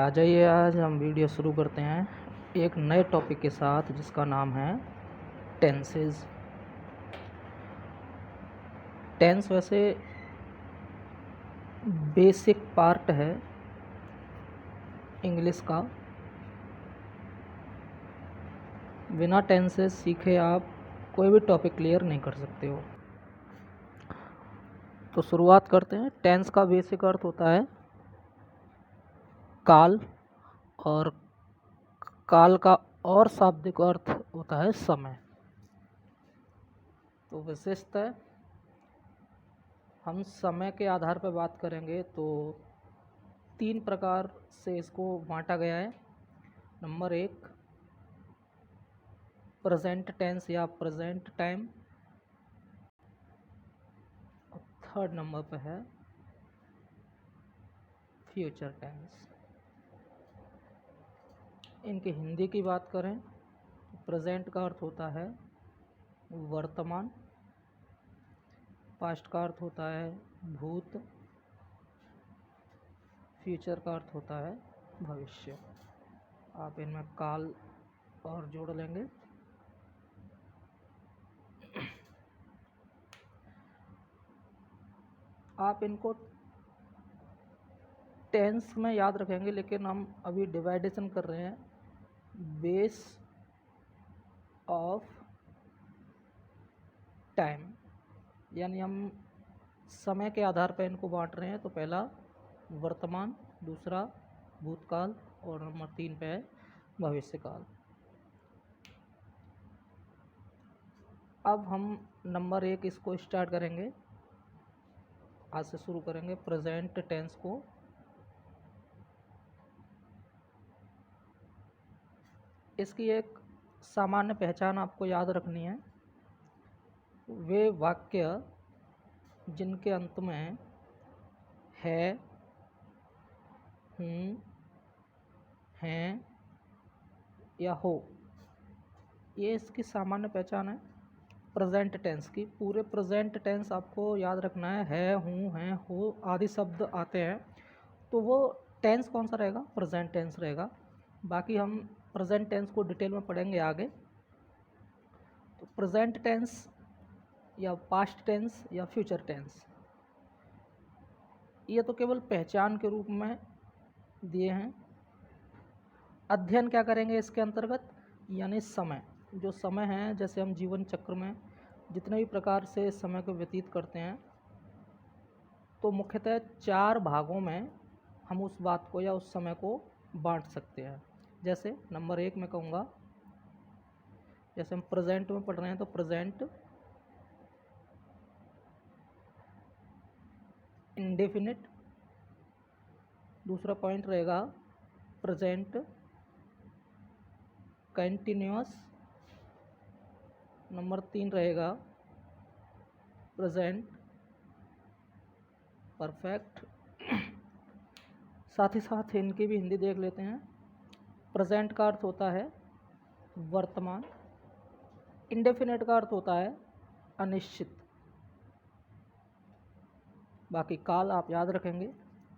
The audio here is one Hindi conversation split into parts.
आ जाइए, आज हम वीडियो शुरू करते हैं एक नए टॉपिक के साथ जिसका नाम है टेंसेस। टेंस वैसे बेसिक पार्ट है इंग्लिश का। बिना टेंसेस सीखे आप कोई भी टॉपिक क्लियर नहीं कर सकते हो। तो शुरुआत करते हैं। टेंस का बेसिक अर्थ होता है काल, और काल का और शाब्दिक अर्थ होता है समय। तो विशेषतः हम समय के आधार पर बात करेंगे तो 3 प्रकार से इसको बांटा गया है। नंबर 1 प्रेजेंट टेंस या प्रेजेंट टाइम, और थर्ड नंबर पे है फ्यूचर टेंस। इनकी हिंदी की बात करें तो प्रेजेंट का अर्थ होता है वर्तमान, पास्ट का अर्थ होता है भूत, फ्यूचर का अर्थ होता है भविष्य। आप इनमें काल और जोड़ लेंगे। आप इनको टेंस में याद रखेंगे, लेकिन हम अभी डिवाइडेशन कर रहे हैं बेस ऑफ टाइम, यानी हम समय के आधार पर इनको बांट रहे हैं। तो पहला वर्तमान, दूसरा भूतकाल, और नंबर 3 पे है भविष्यकाल। अब हम नंबर 1 इसको स्टार्ट करेंगे। आज से शुरू करेंगे प्रेजेंट टेंस को। इसकी एक सामान्य पहचान आपको याद रखनी है। वे वाक्य जिनके अंत में है, हूँ, हैं या हो, ये इसकी सामान्य पहचान है प्रेजेंट टेंस की। पूरे प्रेजेंट टेंस आपको याद रखना है, हूँ, हैं, हो आदि शब्द आते हैं तो वो टेंस कौन सा रहेगा? प्रेजेंट टेंस रहेगा। बाकी हम प्रेजेंट टेंस को डिटेल में पढ़ेंगे आगे। तो प्रेजेंट टेंस या पास्ट टेंस या फ्यूचर टेंस, ये तो केवल पहचान के रूप में दिए हैं। अध्ययन क्या करेंगे इसके अंतर्गत? यानी समय, जो समय है, जैसे हम जीवन चक्र में जितने भी प्रकार से समय को व्यतीत करते हैं, तो मुख्यतः 4 भागों में हम उस बात को या उस समय को बांट सकते हैं। जैसे नंबर 1 में कहूँगा, जैसे हम प्रेजेंट में पढ़ रहे हैं तो प्रेजेंट इंडेफिनिट, दूसरा पॉइंट रहेगा प्रेजेंट कंटिन्यूअस, नंबर 3 रहेगा प्रेजेंट परफेक्ट। साथ ही साथ इनकी भी हिंदी देख लेते हैं। प्रेजेंट का अर्थ होता है वर्तमान, इंडेफिनिट का अर्थ होता है अनिश्चित। बाकी काल आप याद रखेंगे।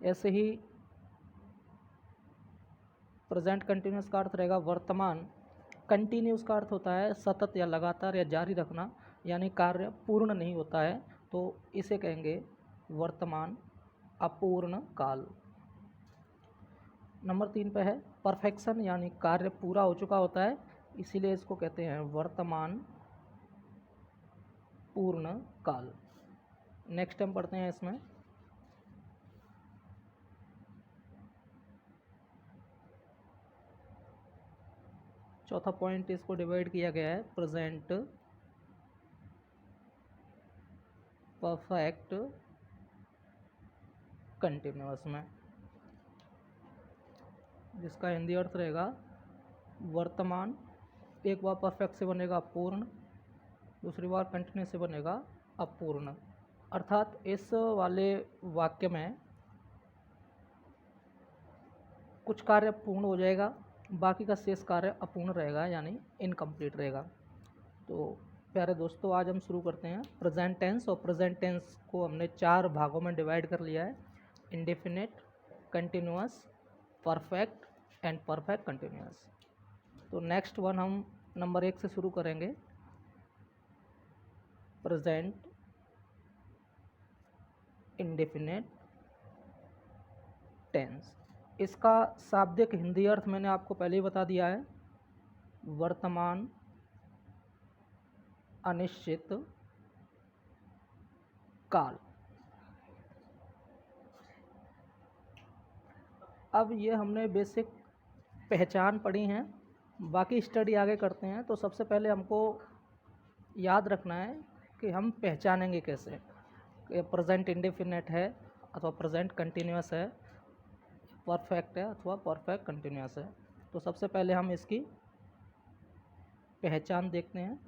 ऐसे ही प्रेजेंट कंटिन्यूअस का अर्थ रहेगा वर्तमान, कंटिन्यूस का अर्थ होता है सतत या लगातार या जारी रखना, यानी कार्य पूर्ण नहीं होता है, तो इसे कहेंगे वर्तमान अपूर्ण काल। नंबर 3 पे है परफेक्शन, यानी कार्य पूरा हो चुका होता है, इसीलिए इसको कहते हैं वर्तमान पूर्ण काल। नेक्स्ट हम पढ़ते हैं इसमें चौथा पॉइंट, इसको डिवाइड किया गया है प्रेजेंट परफेक्ट कंटिन्यूअस में, जिसका हिंदी अर्थ रहेगा वर्तमान एक बार परफेक्ट से बनेगा पूर्ण, दूसरी बार कंटिन्यूअस से बनेगा अपूर्ण। अर्थात इस वाले वाक्य में कुछ कार्य पूर्ण हो जाएगा, बाकी का शेष कार्य अपूर्ण रहेगा, यानी इनकम्प्लीट रहेगा। तो प्यारे दोस्तों, आज हम शुरू करते हैं प्रेजेंट टेंस। और प्रेजेंट टेंस को हमने 4 भागों में डिवाइड कर लिया है, indefinite, continuous, perfect and perfect continuous. तो नेक्स्ट वन हम नंबर 1 से शुरू करेंगे, प्रेजेंट इंडेफिनिट टेंस। इसका शाब्दिक हिंदी अर्थ मैंने आपको पहले ही बता दिया है, वर्तमान अनिश्चित काल। अब ये हमने बेसिक पहचान पढ़ी हैं, बाकी स्टडी आगे करते हैं। तो सबसे पहले हमको याद रखना है कि हम पहचानेंगे कैसे कि प्रेजेंट इंडेफिनिट है अथवा प्रेजेंट कंटिन्यूअस है, परफेक्ट है अथवा परफेक्ट कंटिन्यूअस है। तो सबसे पहले हम इसकी पहचान देखते हैं।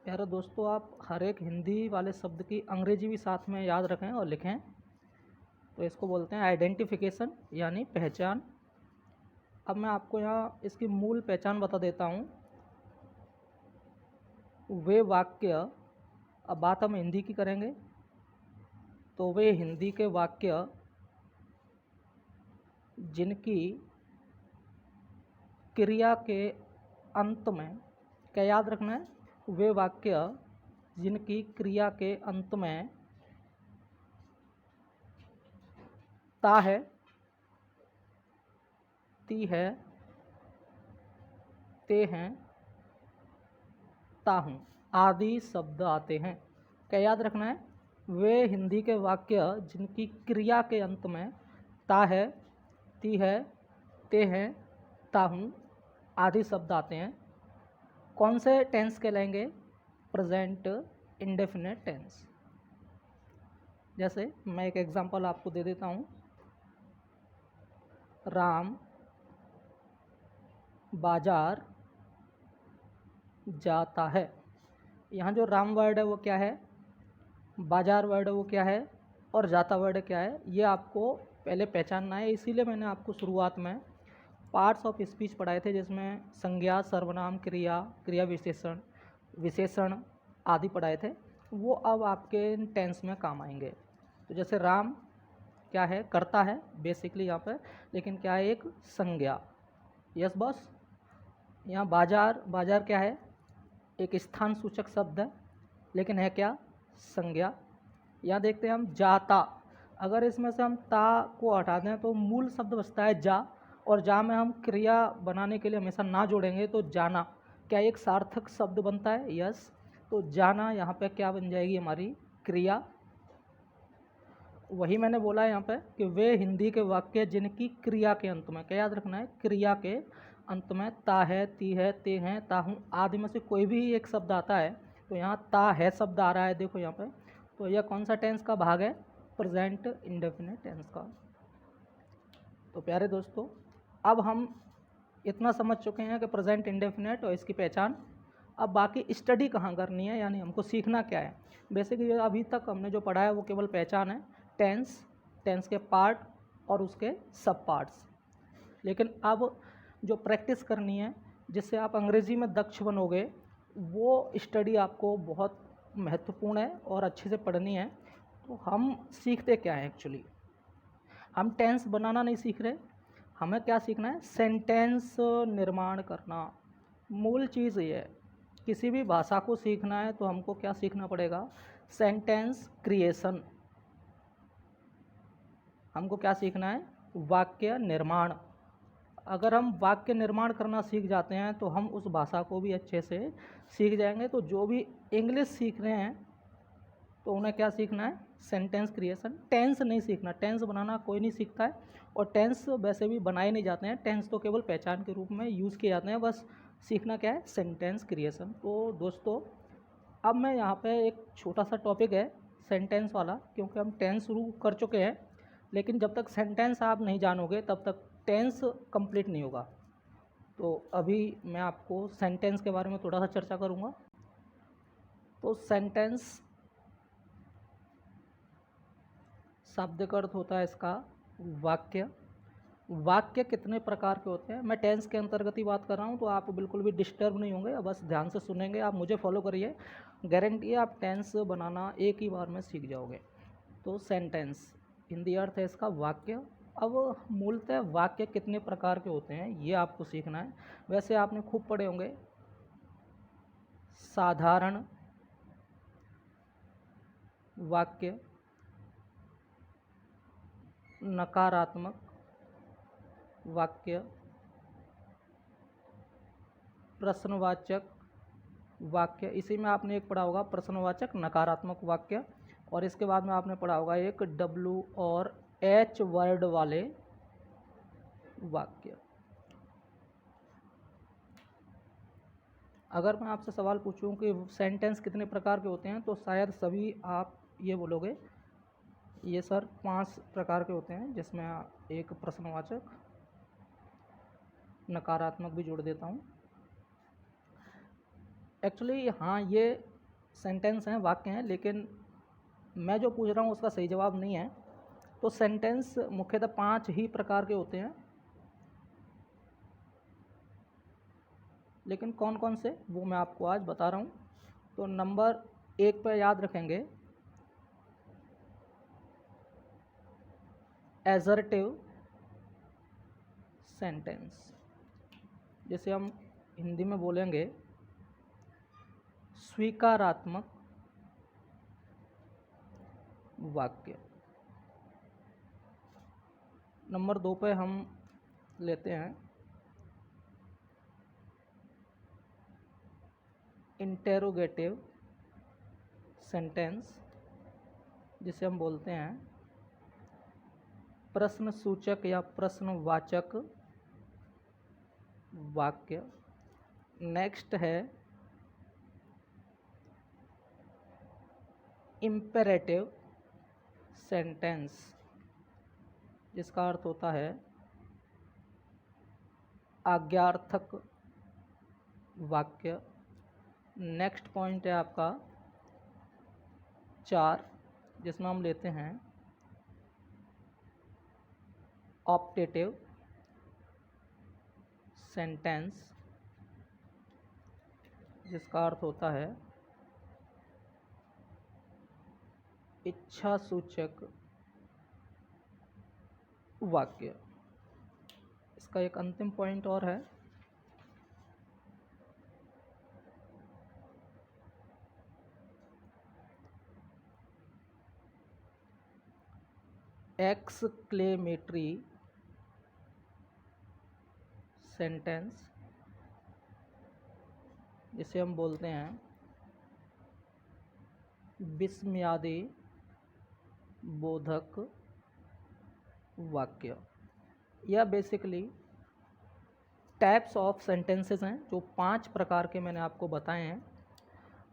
प्यारे दोस्तों, आप हर एक हिंदी वाले शब्द की अंग्रेजी भी साथ में याद रखें और लिखें। तो इसको बोलते हैं आइडेंटिफिकेशन यानी पहचान। अब मैं आपको यहाँ इसकी मूल पहचान बता देता हूँ। वे वाक्य, अब बात हम हिंदी की करेंगे, तो वे हिंदी के वाक्य जिनकी क्रिया के अंत में, क्या याद रखना है, वे वाक्य जिनकी क्रिया के अंत में ता है, ती है, ते हैं, ताहूं आदि शब्द आते हैं। क्या याद रखना है, वे हिंदी के वाक्य जिनकी क्रिया के अंत में ता है, ती है, ते हैं, ताहूं आदि शब्द आते हैं। कौन से टेंस कहलाएंगे? Present indefinite tense. जैसे मैं एक एग्जांपल आपको दे देता हूँ, राम बाजार जाता है। यहाँ जो राम वर्ड है वो क्या है, बाजार वर्ड है वो क्या है, और जाता वर्ड क्या है, ये आपको पहले पहचानना है। इसीलिए मैंने आपको शुरुआत में पार्ट्स ऑफ स्पीच पढ़ाए थे, जिसमें संज्ञा, सर्वनाम, क्रिया, क्रिया विशेषण, विशेषण आदि पढ़ाए थे। वो अब आपके टेंस में काम आएंगे। तो जैसे राम क्या है, करता है बेसिकली यहाँ पर, लेकिन क्या है, एक संज्ञा। Yes boss. यहाँ बाजार, बाजार क्या है, एक स्थान सूचक शब्द है, लेकिन है क्या, संज्ञा। यहाँ देखते हैं हम जाता, अगर इसमें से हम ता को हटा दें तो मूल शब्द बचता है जा, और जा में हम क्रिया बनाने के लिए हमेशा ना जोड़ेंगे तो जाना, क्या एक सार्थक शब्द बनता है? यस। तो जाना यहाँ पे क्या बन जाएगी, हमारी क्रिया। वही मैंने बोला यहाँ पे कि वे हिंदी के वाक्य जिनकी क्रिया के अंत में, क्या याद रखना है, क्रिया के अंत में ता है, ती है, ते हैं, ताहूं आदि में से कोई भी एक शब्द आता है। तो यहाँ ता है शब्द आ रहा है, देखो यहाँ पे। तो यह कौन सा टेंस का भाग है? प्रेजेंट इंडेफिनिट टेंस का। तो प्यारे दोस्तों, अब हम इतना समझ चुके हैं कि प्रेजेंट इंडेफिनिट और इसकी पहचान। अब बाकी स्टडी कहाँ करनी है, यानी हमको सीखना क्या है। बेसिकली अभी तक हमने जो पढ़ा है वो केवल पहचान है, टेंस, टेंस के पार्ट और उसके सब पार्ट्स। लेकिन अब जो प्रैक्टिस करनी है जिससे आप अंग्रेज़ी में दक्ष बनोगे, वो स्टडी आपको बहुत महत्वपूर्ण है और अच्छे से पढ़नी है। तो हम सीखते क्या है एक्चुअली, हम टेंस बनाना नहीं सीख रहे, हमें क्या सीखना है, सेंटेंस निर्माण करना। मूल चीज़ ये है, किसी भी भाषा को सीखना है तो हमको क्या सीखना पड़ेगा, सेंटेंस क्रिएशन। हमको क्या सीखना है, वाक्य निर्माण। अगर हम वाक्य निर्माण करना सीख जाते हैं तो हम उस भाषा को भी अच्छे से सीख जाएंगे। तो जो भी इंग्लिश सीख रहे हैं तो उन्हें क्या सीखना है, सेंटेंस क्रिएशन। टेंस नहीं सीखना, टेंस बनाना कोई नहीं सीखता है, और टेंस वैसे भी बनाए नहीं जाते हैं, टेंस तो केवल पहचान के रूप में यूज़ किए जाते हैं। बस सीखना क्या है, सेंटेंस क्रिएशन। तो दोस्तों, अब मैं यहाँ पे एक छोटा सा टॉपिक है सेंटेंस वाला, क्योंकि हम टेंस शुरू कर चुके हैं, लेकिन जब तक सेंटेंस आप नहीं जानोगे तब तक टेंस कंप्लीट नहीं होगा। तो अभी मैं आपको सेंटेंस के बारे में थोड़ा सा चर्चा करूँगा। तो सेंटेंस शाब्दिक का अर्थ होता है इसका वाक्य। वाक्य कितने प्रकार के होते हैं, मैं टेंस के अंतर्गत ही बात कर रहा हूँ, तो आप बिल्कुल भी डिस्टर्ब नहीं होंगे, बस ध्यान से सुनेंगे, आप मुझे फॉलो करिए, गारंटी है आप टेंस बनाना एक ही बार में सीख जाओगे। तो सेंटेंस हिंदी अर्थ है इसका वाक्य। अब मूलतः वाक्य कितने प्रकार के होते हैं ये आपको सीखना है। वैसे आपने खूब पढ़े होंगे साधारण वाक्य, नकारात्मक वाक्य, प्रश्नवाचक वाक्य। इसी में आपने एक पढ़ा होगा प्रश्नवाचक नकारात्मक वाक्य, और इसके बाद में आपने पढ़ा होगा एक W और H वर्ड वाले वाक्य। अगर मैं आपसे सवाल पूछूं कि सेंटेंस कितने प्रकार के होते हैं तो शायद सभी आप ये बोलोगे ये सर 5 प्रकार के होते हैं, जिसमें एक प्रश्नवाचक, नकारात्मक भी जोड़ देता हूँ। एक्चुअली हाँ ये सेंटेंस हैं, वाक्य हैं, लेकिन मैं जो पूछ रहा हूँ उसका सही जवाब नहीं है। तो सेंटेंस मुख्यतः 5 ही प्रकार के होते हैं, लेकिन कौन कौन से वो मैं आपको आज बता रहा हूँ। तो नंबर 1 पे याद रखेंगे एजर्टिव सेंटेंस, जिसे हम हिंदी में बोलेंगे स्वीकारात्मक वाक्य। नंबर 2 पे हम लेते हैं इंटेरोगेटिव सेंटेंस, जिसे हम बोलते हैं प्रश्न सूचक या प्रश्नवाचक वाक्य। नेक्स्ट है इम्पेरेटिव सेंटेंस, जिसका अर्थ होता है आज्ञार्थक वाक्य। नेक्स्ट पॉइंट है आपका 4, जिसमें हम लेते हैं ऑप्टेटिव सेंटेंस, जिसका अर्थ होता है इच्छा सूचक वाक्य। इसका एक अंतिम पॉइंट और है एक्सक्लेमेटरी सेंटेंस, जिसे हम बोलते हैं विस्मयादि बोधक वाक्य। यह बेसिकली टाइप्स ऑफ सेंटेंसेस हैं, जो 5 प्रकार के मैंने आपको बताए हैं।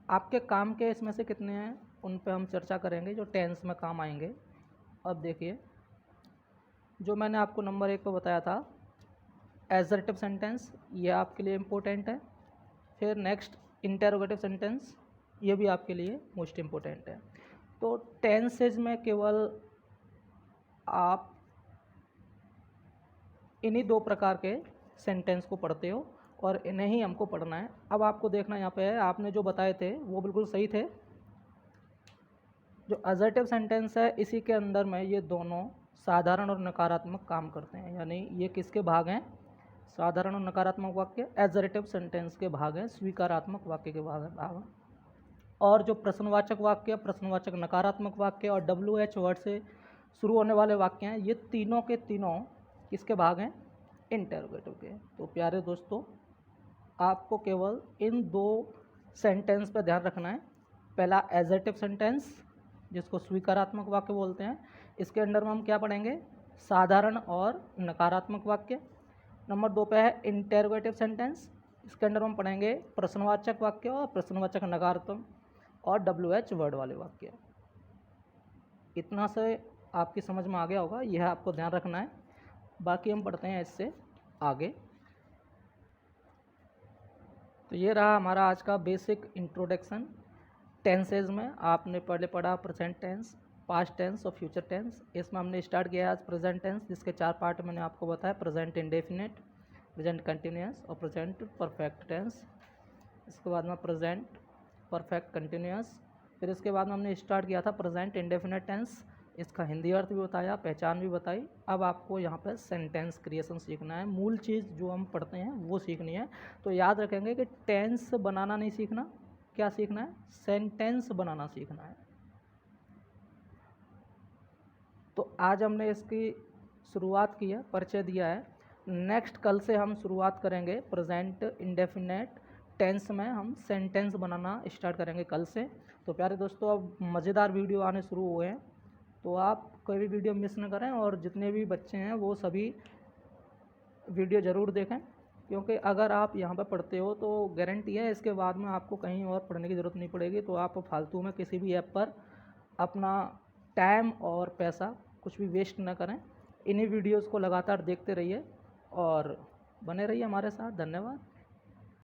आपके काम के इसमें से कितने हैं उन पे हम चर्चा करेंगे जो टेंस में काम आएंगे। अब देखिए, जो मैंने आपको नंबर 1 पर बताया था एजर्टिव सेंटेंस, ये आपके लिए इम्पोर्टेंट है। फिर नेक्स्ट इंटेरोगेटिव सेंटेंस, ये भी आपके लिए मोस्ट इम्पोर्टेंट है। तो टेंसेज में केवल आप इन्हीं 2 प्रकार के सेंटेंस को पढ़ते हो और इन्हें ही हमको पढ़ना है। अब आपको देखना यहाँ पे है, आपने जो बताए थे वो बिल्कुल सही थे। जो असर्टिव सेंटेंस है इसी के अंदर में ये दोनों साधारण और नकारात्मक काम करते हैं, यानी ये किसके भाग हैं? साधारण और नकारात्मक वाक्य एजर्टिव सेंटेंस के भाग हैं, स्वीकारात्मक वाक्य के भाग। और जो प्रश्नवाचक वाक्य, प्रश्नवाचक नकारात्मक वाक्य और WH वर्ड से शुरू होने वाले वाक्य हैं, ये तीनों के तीनों किसके भाग हैं? इंटेरोगेटिव के। तो प्यारे दोस्तों, आपको केवल इन 2 सेंटेंस पर ध्यान रखना है। पहला एजर्टिव सेंटेंस, जिसको स्वीकारात्मक वाक्य बोलते हैं, इसके अंडर में हम क्या पढ़ेंगे? साधारण और नकारात्मक वाक्य। नंबर 2 पे है इंटेरोगेटिव सेंटेंस, इसके अंडर हम पढ़ेंगे प्रश्नवाचक वाक्य और प्रश्नवाचक नकारात्मक और WH वर्ड वाले वाक्य। इतना से आपकी समझ में आ गया होगा, यह आपको ध्यान रखना है। बाकी हम पढ़ते हैं इससे आगे। तो ये रहा हमारा आज का बेसिक इंट्रोडक्शन। टेंसेज में आपने पहले पढ़ा प्रेजेंट टेंस, पास्ट टेंस और फ्यूचर टेंस। इसमें हमने स्टार्ट किया है आज प्रेजेंट टेंस, जिसके 4 पार्ट मैंने आपको बताया, प्रेजेंट इंडेफिनिट, प्रेजेंट कंटिन्यूस और प्रेजेंट परफेक्ट टेंस। इसके बाद में प्रेजेंट परफेक्ट कंटिन्यूस, फिर इसके बाद में हमने स्टार्ट किया था प्रेजेंट इंडेफिनिट टेंस, इसका हिंदी अर्थ भी बताया, पहचान भी बताई। अब आपको यहाँ पर सेंटेंस क्रिएशन सीखना है। मूल चीज़ जो हम पढ़ते हैं वो सीखनी है। तो याद रखेंगे कि टेंस बनाना नहीं सीखना, क्या सीखना है? सेंटेंस बनाना सीखना है। तो आज हमने इसकी शुरुआत की है, परिचय दिया है। नेक्स्ट कल से हम शुरुआत करेंगे प्रेजेंट इंडेफिनेट टेंस में, हम सेंटेंस बनाना स्टार्ट करेंगे कल से। तो प्यारे दोस्तों, अब मज़ेदार वीडियो आने शुरू हुए हैं, तो आप कोई भी वीडियो मिस न करें और जितने भी बच्चे हैं वो सभी वीडियो ज़रूर देखें, क्योंकि अगर आप यहाँ पर पढ़ते हो तो गारंटी है इसके बाद में आपको कहीं और पढ़ने की ज़रूरत नहीं पड़ेगी। तो आप फालतू में किसी भी ऐप पर अपना टाइम और पैसा कुछ भी वेस्ट ना करें। इन्हीं वीडियोज़ को लगातार देखते रहिए और बने रहिए हमारे साथ। धन्यवाद।